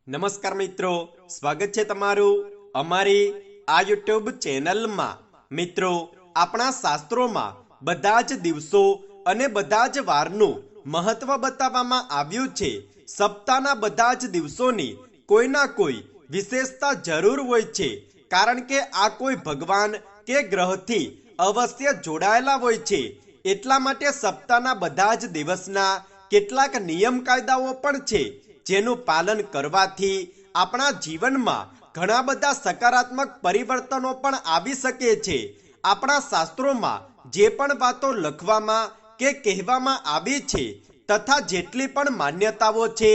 નમસ્કાર મિત્રો, સ્વાગત છે તમારું અમારી આ યુટ્યુબ ચેનલમાં। મિત્રો, આપણા શાસ્ત્રોમાં બધા જ દિવસો અને બધા જ વારનું મહત્વ બતાવવામાં આવ્યું છે। સપ્તાહના બધા જ દિવસોની કોઈ ના કોઈ વિશેષતા જરૂર હોય છે, કારણ કે આ કોઈ ભગવાન કે ગ્રહથી અવશ્ય જોડાયેલા હોય છે। એટલા માટે સપ્તાહના બધા જ દિવસના કેટલાક નિયમ કાયદાઓ પણ છે, જેનું પાલન કરવાથી આપણા જીવનમાં ઘણા બધા સકારાત્મક પરિવર્તનો પણ આવી શકે છે। આપણા શાસ્ત્રોમાં જે પણ વાતો લખવામાં કે કહેવામાં આવી છે તથા જેટલી પણ માન્યતાઓ છે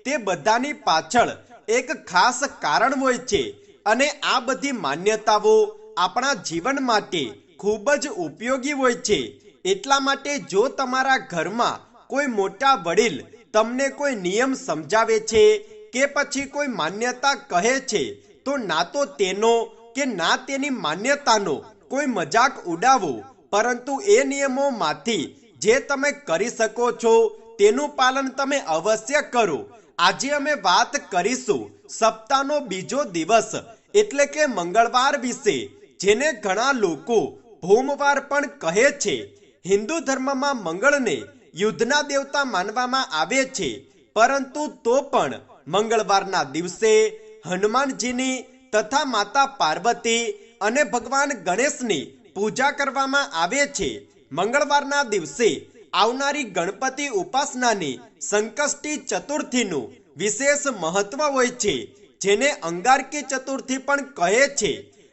તે બધાની પાછળ એક ખાસ કારણ હોય છે, અને આ બધી માન્યતાઓ આપણા જીવન માટે ખૂબ જ ઉપયોગી હોય છે। એટલા માટે જો તમારા ઘરમાં કોઈ મોટા વડીલ તમને કોઈ નિયમ સમજાવે છે કે પછી કોઈ માન્યતા કહે છે, તો ના તો તેનો કે ના તેની માન્યતાનો કોઈ મજાક ઉડાવો, પરંતુ એ નિયમોમાંથી જે તમે કરી શકો છો તેનું પાલન તમે અવશ્ય કરો। આજે અમે વાત કરીશું સપ્તાહનો બીજો દિવસ એટલે કે મંગળવાર વિશે, જેને ઘણા લોકો ભૂમવાર પણ કહે છે। હિન્દુ ધર્મમાં મંગળને યુદ્ધના દેવતા માનવામાં આવે છે, પરંતુ તો પણ મંગળવારના દિવસે હનુમાનજીની તથા માતા પાર્વતી અને ભગવાન ગણેશની પૂજા કરવામાં આવે છે। મંગળવારના દિવસે આવનારી ગણપતિ ઉપાસનાની સંકષ્ટી ચતુર્થીનું વિશેષ મહત્વ હોય છે, જેને અંગારકી ચતુર્થી પણ કહે છે।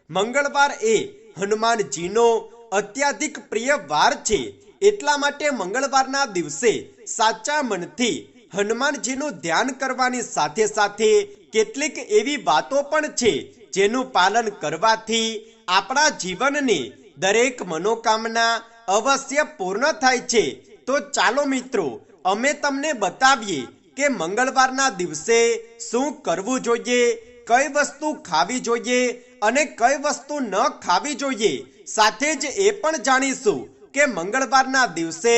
મંગળવાર એ હનુમાનજીનો અત્યાધિક પ્રિય વાર છે, એટલા માટે મંગળવારના દિવસે સાચા મનથી હનુમાનજીનું ધ્યાન કરવાની સાથે સાથે કેટલીક એવી વાતો પણ છે જેનું પાલન કરવાથી આપણા જીવનની દરેક મનોકામના અવશ્ય પૂર્ણ થાય છે। તો ચાલો મિત્રો, અમે તમને બતાવીએ કે મંગળવારના દિવસે શું કરવું જોઈએ, કઈ વસ્તુ ખાવી જોઈએ અને કઈ વસ્તુ ન ખાવી જોઈએ। સાથે જ એ પણ જાણીશું કે મંગળવારના દિવસે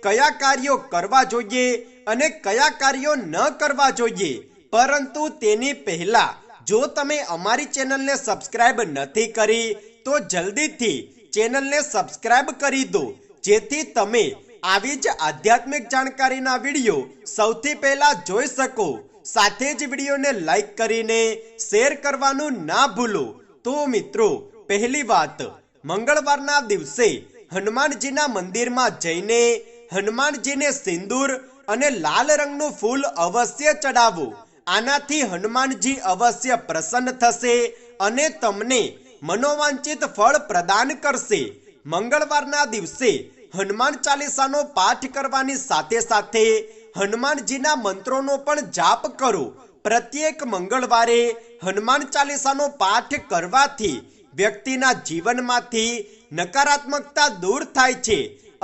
કયા કાર્યો કરવા જોઈએ અને કયા કાર્યો ન કરવા જોઈએ। પરંતુ તેની પહેલા જો તમે અમારી ચેનલને સબસ્ક્રાઇબ નથી કરી તો જલ્દીથી ચેનલને સબસ્ક્રાઇબ કરી દો, જેથી તમે આવી જ આધ્યાત્મિક જાણકારીના વિડીયો સૌથી પહેલા જોઈ શકો। સાથે જ વિડીયોને લાઈક કરીને શેર કરવાનું ના ભૂલો। તો મિત્રો, પહેલી વાત, મંગળવારના દિવસે હનુમાનજીના મંદિરમાં જઈને હનુમાનજીને સિંદૂર અને લાલ રંગનું ફૂલ અવશ્ય ચડાવો। આનાથી હનુમાનજી અવશ્ય પ્રસન્ન થશે અને તમને મનોવાંછિત ફળ પ્રદાન કરશે। મંગળવારના દિવસે હનુમાન ચાલીસાનો પાઠ કરવાની સાથે સાથે હનુમાનજીના મંત્રોનો પણ જાપ કરો। પ્રત્યેક મંગળવારે હનુમાન ચાલીસાનો પાઠ કરવાથી વ્યક્તિના જીવનમાંથી નકારાત્મકતા દૂર થાય છે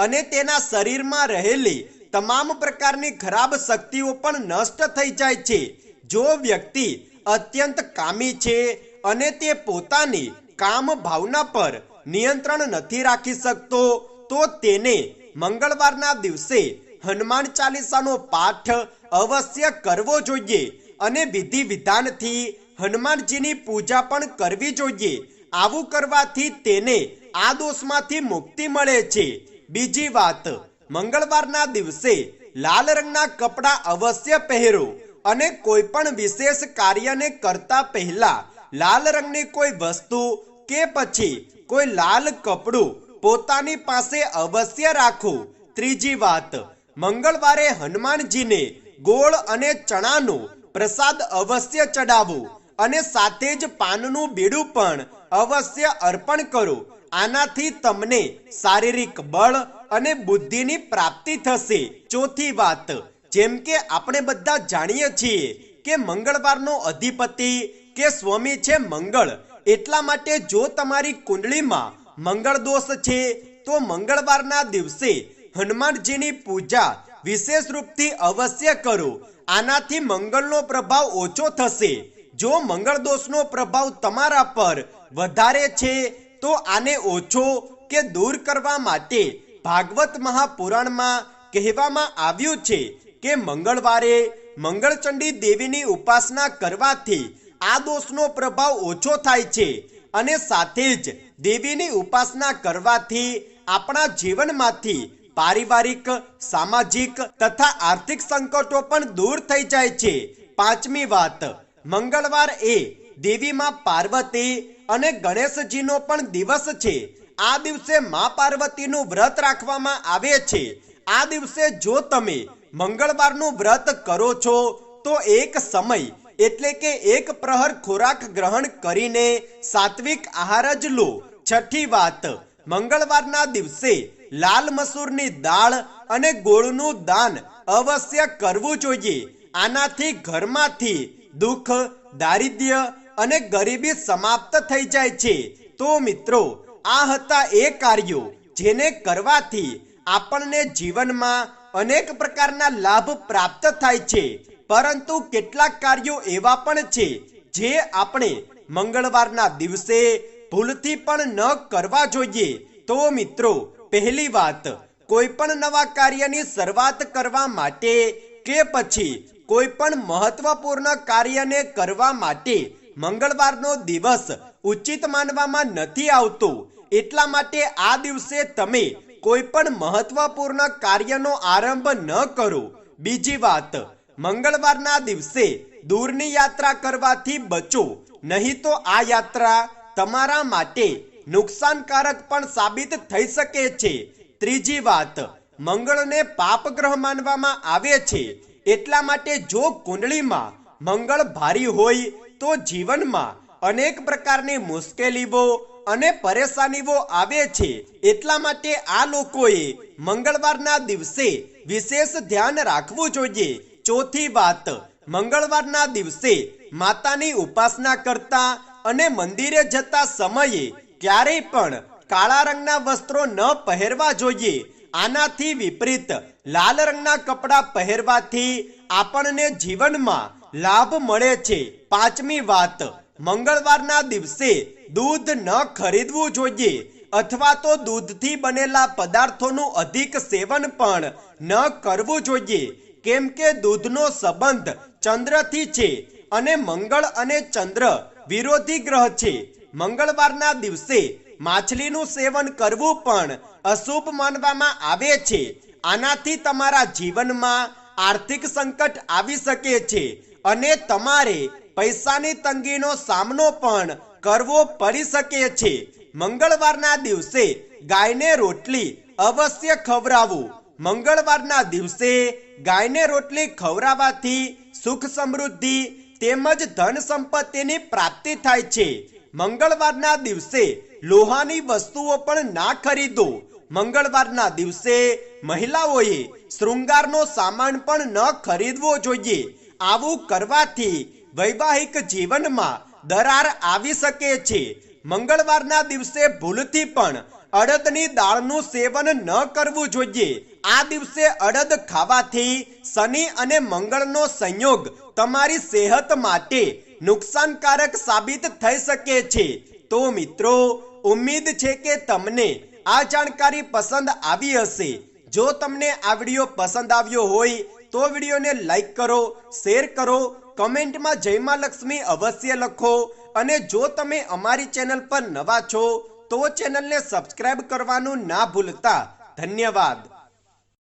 અને તેના શરીરમાં રહેલી તમામ પ્રકારની ખરાબ શક્તિઓ પણ નષ્ટ થઈ જાય છે। જો વ્યક્તિ અત્યંત કામી છે અને તે પોતાની કામ ભાવના પર નિયંત્રણ નથી રાખી શકતો, તો તેને મંગળવારના દિવસે હનુમાન ચાલીસાનો પાઠ અવશ્ય કરવો જોઈએ અને વિધિ વિધાનથી હનુમાનજીની પૂજા પણ કરવી જોઈએ। આવું કરવાથી તેને આ દોષમાંથી મુક્તિ મળે છે। બીજી વાત, મંગળવારના દિવસે લાલ રંગના કપડાં અવશ્ય પહેરો અને કોઈ પણ વિશેષ કાર્યને કરતા પહેલા લાલ રંગની કોઈ વસ્તુ કે પછી કોઈ લાલ કપડું પોતાની પાસે અવશ્ય રાખો। ત્રીજી વાત, મંગળવારે હનુમાનજીને ગોળ અને ચણાનો પ્રસાદ અવશ્ય ચડાવો અને સાથે જ પાનનું બીડું પણ અવશ્ય અર્પણ કરો। આનાથી તમને શારીરિક બળ અને બુદ્ધિની પ્રાપ્તિ થશે। ચોથી વાત, જેમ કે આપણે બધા જાણીએ છીએ કે મંગળવારનો અધિપતિ કે સ્વામી છે મંગળ, એટલા માટે જો તમારી કુંડળીમાં મંગળ દોષ છે તો મંગળવારના દિવસે હનુમાનજીની પૂજા વિશેષ રૂપથી અવશ્ય કરો। આનાથી મંગળનો પ્રભાવ ઓછો થશે। જો મંગળ દોષનો પ્રભાવ તમારા પર વધારે છે તો આને ઓછો કે દૂર કરવા માટે ભાગવત મહાપુરાણમાં કહેવામાં આવ્યું છે કે મંગળવારે મંગળચંડી દેવીની ઉપાસના કરવાથી આ દોષનો પ્રભાવ ઓછો થાય છે અને સાથે જ દેવીની ઉપાસના કરવાથી આપણા જીવનમાંથી પારિવારિક, સામાજિક તથા આર્થિક સંકટો પણ દૂર થઈ જાય છે। પાંચમી વાત, મંગળવાર એ દેવી માં પાર્વતી અને ગણેશજીનો પણ દિવસ છે। આ દિવસે માં પાર્વતીનું વ્રત રાખવામાં આવે છે। આ દિવસે જો તમે મંગળવારનું વ્રત કરો છો તો એક સમય એટલે કે એક પ્રહર ખોરાક ગ્રહણ કરીને સાત્વિક આહાર જ લો। છઠ્ઠી વાત, મંગળવારના દિવસે લાલ મસૂરની દાળ અને ગોળનું દાન અવશ્ય કરવું જોઈએ। આનાથી ઘરમાંથી દુઃખ, દારિદ્ર્ય અને ગરીબી સમાપ્ત થઈ જાય છે। તો મિત્રો, આ હતા એ કાર્યો જેને કરવાથી આપણને જીવનમાં અનેક પ્રકારના લાભ પ્રાપ્ત થાય છે। પરંતુ કેટલાક કાર્યો એવા પણ છે જે આપણે મંગળવારના દિવસે ભૂલથી પણ ન કરવા જોઈએ। તો મિત્રો, પહેલી વાત, કોઈ પણ નવા કાર્યની શરૂઆત કરવા માટે કે પછી કોઈ પણ મહત્વપૂર્ણ કાર્યને કરવા માટે મંગળવારનો દિવસ ઉચિત માનવામાં નથી આવતો। એટલા માટે આ દિવસે તમે કોઈ પણ મહત્વપૂર્ણ કાર્યનો આરંભ ન કરો। બીજી વાત, મંગળવારના દિવસે દૂરની યાત્રા કરવાથી બચો, નહીં તો આ યાત્રા તમારા માટે નુકસાનકારક પણ સાબિત થઈ શકે છે। ત્રીજી વાત, મંગળને પાપ ગ્રહ માનવામાં આવે છે। એટલા માટે જો કુંડળીમાં મંગળ ભારી હોય તો જીવનમાં અનેક પ્રકારની મુશ્કેલીઓ અને પરેશાનીઓ આવે છે। એટલા માટે આ લોકોએ મંગળવારના દિવસે વિશેષ ધ્યાન રાખવું જોઈએ। ચોથી વાત, મંગળવારના દિવસે માતાની ઉપાસના કરતા અને મંદિરે જતા સમયે ક્યારેય પણ કાળા રંગના વસ્ત્રો ન પહેરવા જોઈએ। આનાથી વિપરીત લાલ રંગના કપડાં પહેરવાથી આપણને જીવનમાં લાભ મળે છે। પાંચમી વાત, મંગળવારના દિવસે દૂધ ન ખરીદવું જોઈએ અથવા તો દૂધથી બનેલા પદાર્થોનું અધિક સેવન પણ ન કરવું જોઈએ, કેમ કે દૂધનો સંબંધ ચંદ્રથી છે અને મંગળ અને ચંદ્ર વિરોધી ગ્રહ છે। મંગળવારના દિવસે માછલીનું સેવન કરવું પણ અશુભ માનવામાં આવે છે। આનાથી તમારા જીવનમાં આર્થિક સંકટ આવી શકે છે અને તમારે પૈસાની તંગીનો સામનો પણ કરવો પડી શકે છે। મંગળવારના દિવસે ગાયને રોટલી અવશ્ય ખવડાવો। મંગળવારના દિવસે ગાયને રોટલી ખવડાવવાથી સુખ સમૃદ્ધિ તેમજ ધન સંપત્તિની પ્રાપ્તિ થાય છે। મંગળવારના દિવસે લોહાની વસ્તુઓ પણ ના ખરીદો। મંગળવારના દિવસે મહિલાઓએ શૃંગારનો સામાન પણ ન ખરીદવો જોઈએ। આવું કરવાથી વૈવાહિક જીવનમાં દરાર આવી શકે છે। મંગળવારના દિવસે ભૂલથી પણ અડદની દાળનું સેવન ન કરવું જોઈએ। આ દિવસે અડદ ખાવાથી શનિ અને મંગળનો સંયોગ તમારી સેહત માટે નુકસાનકારક સાબિત થઈ શકે છે। તો મિત્રો, ઉમ્મીદ છે કે તમને આ જાણકારી પસંદ આવી હશે। જો તમને આ વિડીયો પસંદ આવ્યો હોય તો વિડીયોને લાઈક કરો, શેર કરો, કમેન્ટમાં જય માં લક્ષ્મી અવશ્ય લખો અને જો તમે અમારી ચેનલ પર નવા છો તો ચેનલને સબસ્ક્રાઇબ કરવાનું ના ભૂલતા। ધન્યવાદ।